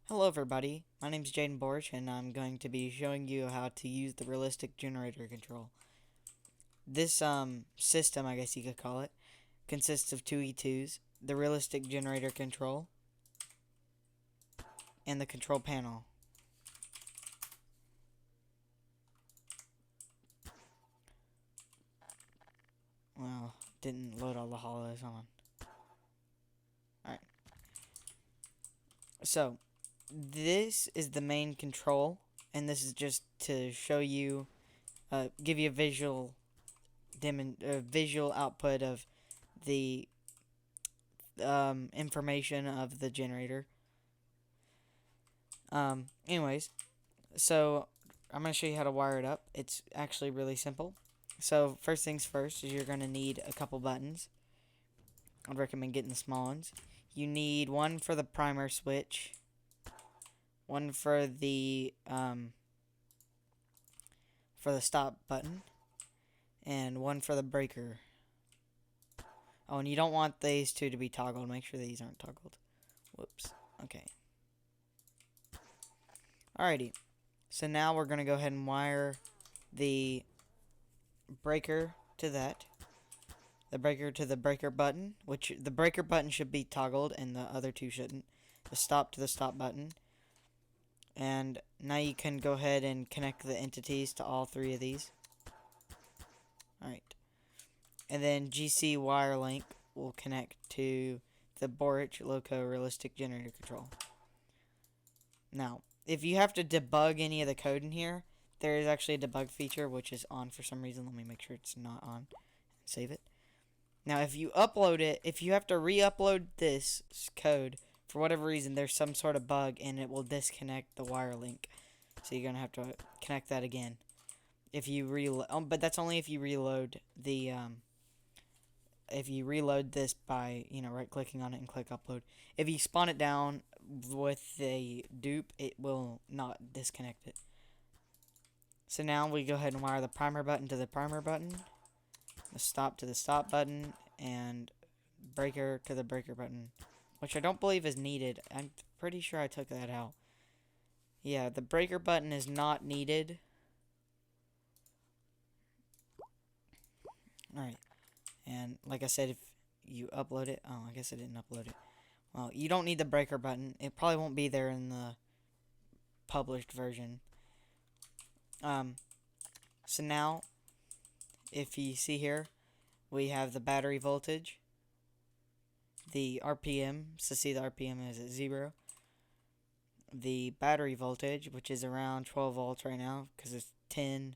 Hello everybody, my name is Borich and I'm going to be showing you how to use the realistic generator control. This system, I guess you could call it, consists of two E2s, the realistic generator control, and the control panel. Well, didn't load all the hollows on. Alright. So, this is the main control, and this is just to show you, give you a visual output of the information of the generator. Anyways, so I'm going to show you how to wire it up. It's actually really simple. So first things first is you're going to need a couple buttons. I'd recommend getting the small ones. You need one for the primer switch, one for the stop button, and one for the breaker. Oh, and you don't want these two to be toggled. Make sure these aren't toggled. Whoops. Okay. Alrighty. So now we're going to go ahead and wire the breaker to that. The breaker to the breaker button, which the breaker button should be toggled and the other two shouldn't. The stop to the stop button. And now you can go ahead and connect the entities to all three of these. Alright. And then GC wire link will connect to the Borich Loco realistic generator control. Now, if you have to debug any of the code in here, there is actually a debug feature which is on for some reason. Let me make sure it's not on and save it. Now, if you upload it, if you have to re-upload this code, for whatever reason, there's some sort of bug and it will disconnect the wire link. So you're going to have to connect that again. If you reload, but that's only if you reload the, if you reload this by, right-clicking on it and click upload. If you spawn it down with the dupe, it will not disconnect it. So now we go ahead and wire the primer button to the primer button, the stop to the stop button, and breaker to the breaker button, which I don't believe is needed. I'm pretty sure I took that out. Yeah, the breaker button is not needed. Alright. And like I said, if you upload it... Oh, I guess I didn't upload it. Well, you don't need the breaker button. It probably won't be there in the published version. So now, if you see here, we have the battery voltage, the RPM, so see the RPM is at 0, the battery voltage, which is around 12 volts right now, because it's 10,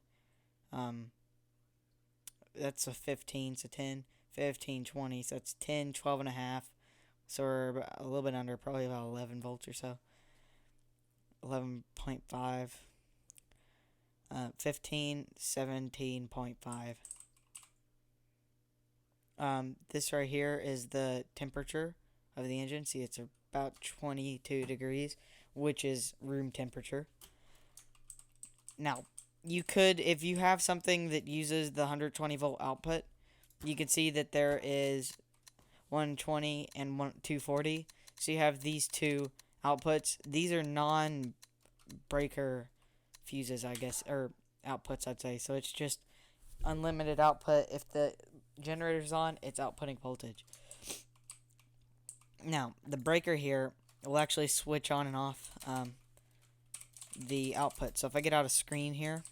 that's a 15, so 10, 15, 20, so it's 10, 12 and a half, so we're a little bit under, probably about 11 volts or so, 11.5, 15, 17.5. This right here is the temperature of the engine. See, it's about 22 degrees, which is room temperature. Now, you could, if you have something that uses the 120 volt output, you can see that there is 120 and 240. So you have these two outputs. These are non-breaker fuses, I guess, or outputs, I'd say. So it's just unlimited output. If the generator's on, it's outputting voltage. Now, the breaker here will actually switch on and off the output. So if I get out a screen here,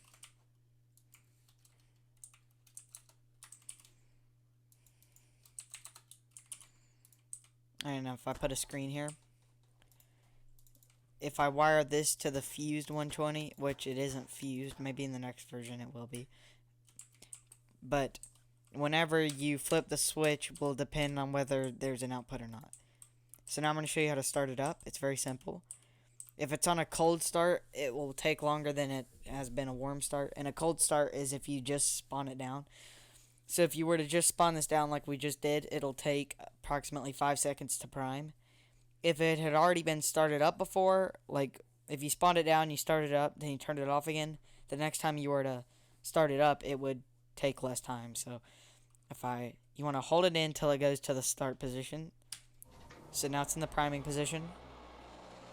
and if I put a screen here, if I wire this to the fused 120, which it isn't fused, maybe in the next version it will be, but whenever you flip the switch will depend on whether there's an output or not. So now I'm going to show you how to start it up. It's very simple. If it's on a cold start, it will take longer than it has been a warm start. And a cold start is if you just spawn it down. So if you were to just spawn this down like we just did, it'll take approximately 5 seconds to prime. If it had already been started up before, like if you spawned it down, you started it up, then you turned it off again, the next time you were to start it up, it would take less time. So you want to hold it in until it goes to the start position. So now it's in the priming position.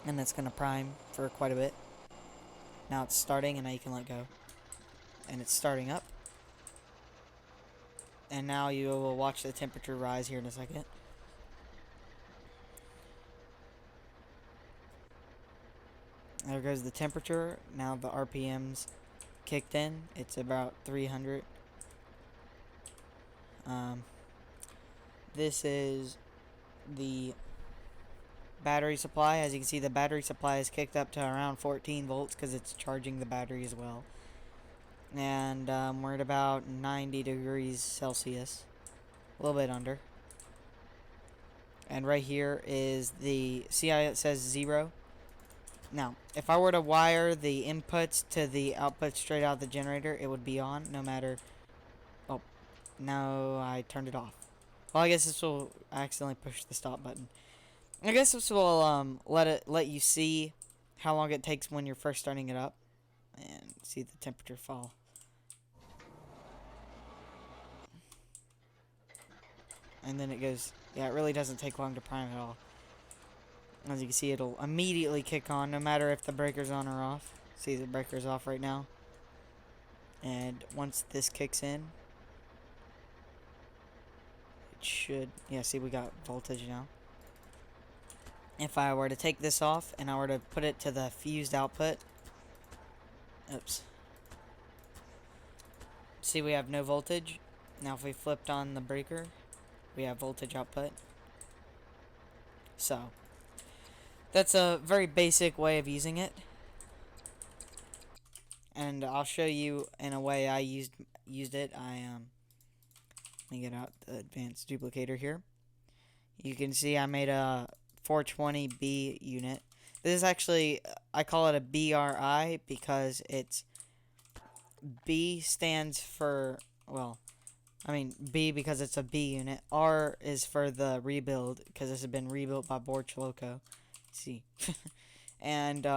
and it's gonna prime for quite a bit. Now it's starting, and now you can let go, and it's starting up. And now you will watch the temperature rise here in a second. There goes the temperature. Now the RPMs kicked in. It's about 300. This is the battery supply. As you can see, the battery supply is kicked up to around 14 volts because it's charging the battery as well. And we're at about 90 degrees Celsius, a little bit under. And right here is the, see how it says 0? Now, if I were to wire the inputs to the output straight out of the generator, it would be on no matter. Oh, no, I turned it off. Well, I guess this will accidentally push the stop button. I guess this will let you see how long it takes when you're first starting it up, and see the temperature fall. And then it goes. Yeah, it really doesn't take long to prime at all. As you can see, it'll immediately kick on, no matter if the breaker's on or off. See, the breaker's off right now. And once this kicks in, it should, yeah, see, we got voltage now. If I were to take this off and I were to put it to the fused output, oops. See, we have no voltage. Now if we flipped on the breaker, we have voltage output. So, that's a very basic way of using it. And I'll show you in a way I used it. Let me get out the advanced duplicator here. You can see I made a 420B unit. This is actually, I call it a BRI because it's, B stands for, well, I mean B because it's a B unit. R is for the rebuild because this has been rebuilt by Borich, Loco. See. And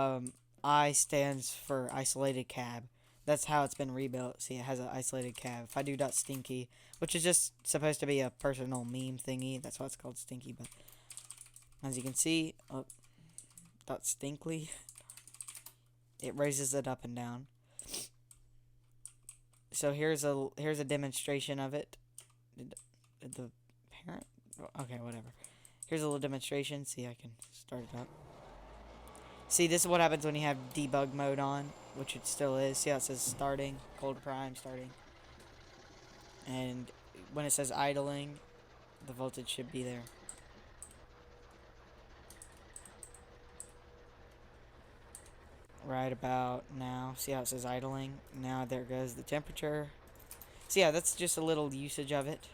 I stands for isolated cab. That's how it's been rebuilt. See, it has an isolated cab. If I do .stinky, which is just supposed to be a personal meme thingy, that's why it's called stinky. But as you can see, oh, .stinkly, it raises it up and down. So here's a demonstration of it. Did the parent? Okay, whatever. Here's a little demonstration. See, I can start it up. See, this is what happens when you have debug mode on, which it still is. See how it says starting, cold prime, starting. And when it says idling, the voltage should be there. Right about now. See how it says idling? Now there goes the temperature. So yeah, that's just a little usage of it.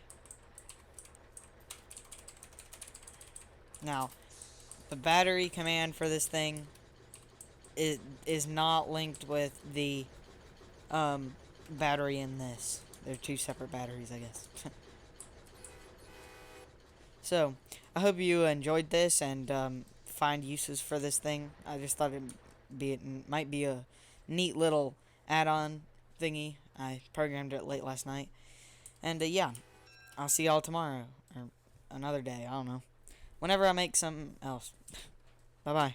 Now, the battery command for this thing is not linked with the battery in this. They're two separate batteries, I guess. So, I hope you enjoyed this and find uses for this thing. I just thought it might be a neat little add-on thingy. I programmed it late last night. And yeah, I'll see y'all tomorrow or another day. I don't know. Whenever I make something else. Bye-bye.